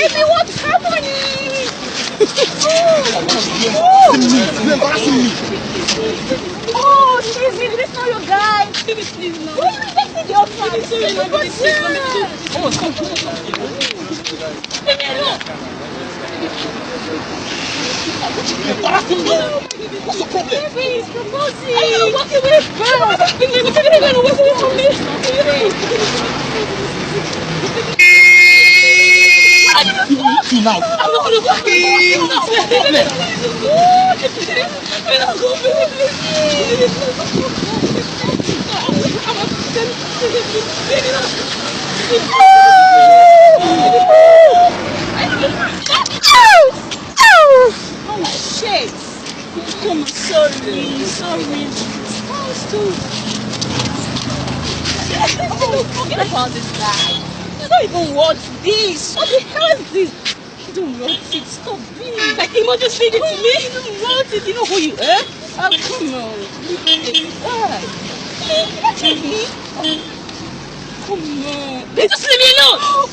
baby, what's happening? Oh, excuse me, this is not your guy. Please, no. Why are you texting your friend? Oh, stop. Leave me alone. What's the problem? Baby, he's proposing. I don't walk away. You're gonna walk away from me. You now. I'm not gonna walk away. What's the problem? Oh shit! Come on, sorry. Forget about this guy. You don't even watch this. What the hell is this? You don't watch it. Stop being like you just feed it to me. You don't watch it. You know who you are? Oh, come on. Take me. Come on. They just leave me alone.